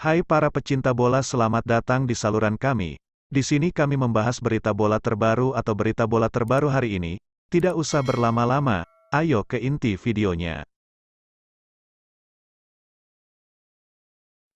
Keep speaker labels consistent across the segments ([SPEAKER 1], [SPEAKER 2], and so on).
[SPEAKER 1] Hai para pecinta bola, selamat datang di saluran kami. Di sini kami membahas berita bola terbaru atau berita bola terbaru hari ini. Tidak usah berlama-lama, ayo ke inti videonya.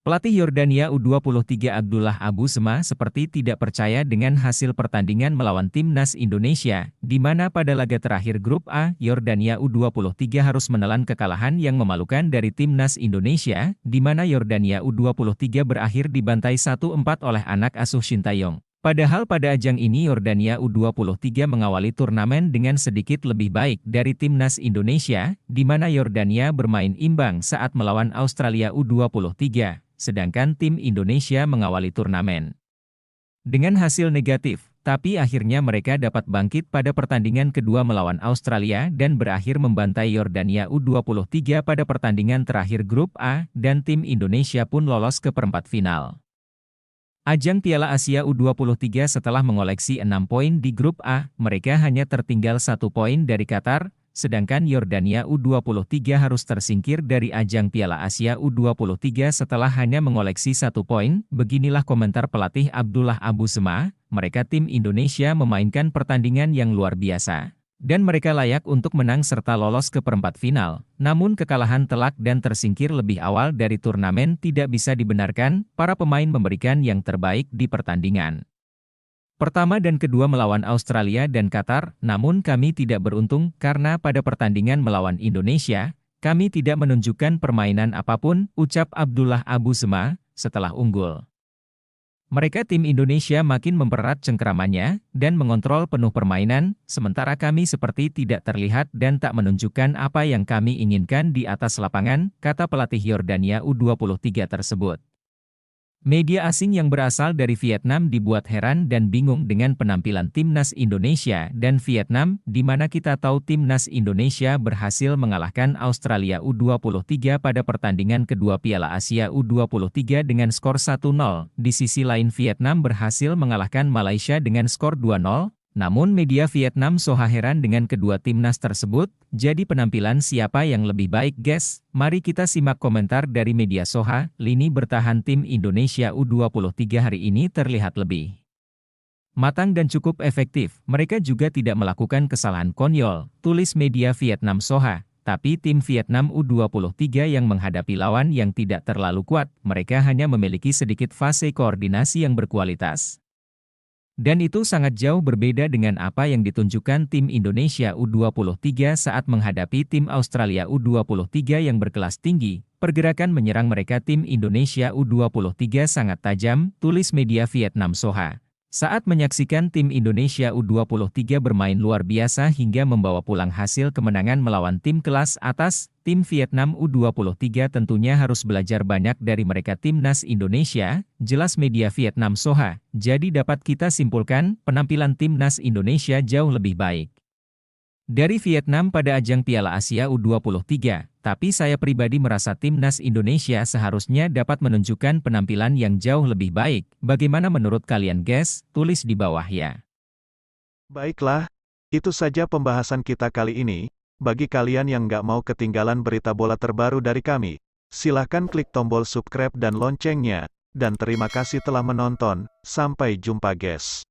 [SPEAKER 2] Pelatih Yordania U23 Abdullah Abu Sema seperti tidak percaya dengan hasil pertandingan melawan timnas Indonesia, di mana pada laga terakhir Grup A, Yordania U23 harus menelan kekalahan yang memalukan dari timnas Indonesia, di mana Yordania U23 berakhir dibantai 1-4 oleh anak asuh Sintayong. Padahal pada ajang ini Yordania U23 mengawali turnamen dengan sedikit lebih baik dari timnas Indonesia, di mana Yordania bermain imbang saat melawan Australia U23. Sedangkan tim Indonesia mengawali turnamen dengan hasil negatif, tapi akhirnya mereka dapat bangkit pada pertandingan kedua melawan Australia dan berakhir membantai Yordania U23 pada pertandingan terakhir Grup A, dan tim Indonesia pun lolos ke perempat final. Ajang Piala Asia U23 setelah mengoleksi 6 poin di Grup A, mereka hanya tertinggal 1 poin dari Qatar, sedangkan Yordania U23 harus tersingkir dari ajang Piala Asia U23 setelah hanya mengoleksi 1 poin. Beginilah komentar pelatih Abdullah Abu Sema, mereka tim Indonesia memainkan pertandingan yang luar biasa. Dan mereka layak untuk menang serta lolos ke perempat final. Namun kekalahan telak dan tersingkir lebih awal dari turnamen tidak bisa dibenarkan, para pemain memberikan yang terbaik di pertandingan pertama dan kedua melawan Australia dan Qatar, namun kami tidak beruntung karena pada pertandingan melawan Indonesia, kami tidak menunjukkan permainan apapun, ucap Abdullah Abu Sema, setelah unggul. Mereka tim Indonesia makin mempererat cengkeramannya, dan mengontrol penuh permainan, sementara kami seperti tidak terlihat dan tak menunjukkan apa yang kami inginkan di atas lapangan, kata pelatih Yordania U23 tersebut. Media asing yang berasal dari Vietnam dibuat heran dan bingung dengan penampilan timnas Indonesia dan Vietnam, di mana kita tahu timnas Indonesia berhasil mengalahkan Australia U23 pada pertandingan kedua Piala Asia U23 dengan skor 1-0. Di sisi lain Vietnam berhasil mengalahkan Malaysia dengan skor 2-0. Namun media Vietnam soha heran dengan kedua timnas tersebut, jadi penampilan siapa yang lebih baik guys? Mari kita simak komentar dari media soha. Lini bertahan tim Indonesia U23 hari ini terlihat lebih matang dan cukup efektif. Mereka juga tidak melakukan kesalahan konyol, tulis media Vietnam soha. Tapi tim Vietnam U23 yang menghadapi lawan yang tidak terlalu kuat, mereka hanya memiliki sedikit fase koordinasi yang berkualitas. Dan itu sangat jauh berbeda dengan apa yang ditunjukkan tim Indonesia U23 saat menghadapi tim Australia U23 yang berkelas tinggi. Pergerakan menyerang mereka tim Indonesia U23 sangat tajam, tulis media Vietnam soha. Saat menyaksikan tim Indonesia U23 bermain luar biasa hingga membawa pulang hasil kemenangan melawan tim kelas atas, tim Vietnam U23 tentunya harus belajar banyak dari mereka timnas Indonesia, jelas media Vietnam soha. Jadi dapat kita simpulkan, penampilan timnas Indonesia jauh lebih baik dari Vietnam pada ajang Piala Asia U23, tapi saya pribadi merasa timnas Indonesia seharusnya dapat menunjukkan penampilan yang jauh lebih baik. Bagaimana menurut kalian guys? Tulis di bawah ya.
[SPEAKER 1] Baiklah, itu saja pembahasan kita kali ini. Bagi kalian yang nggak mau ketinggalan berita bola terbaru dari kami, silahkan klik tombol subscribe dan loncengnya. Dan terima kasih telah menonton, sampai jumpa guys.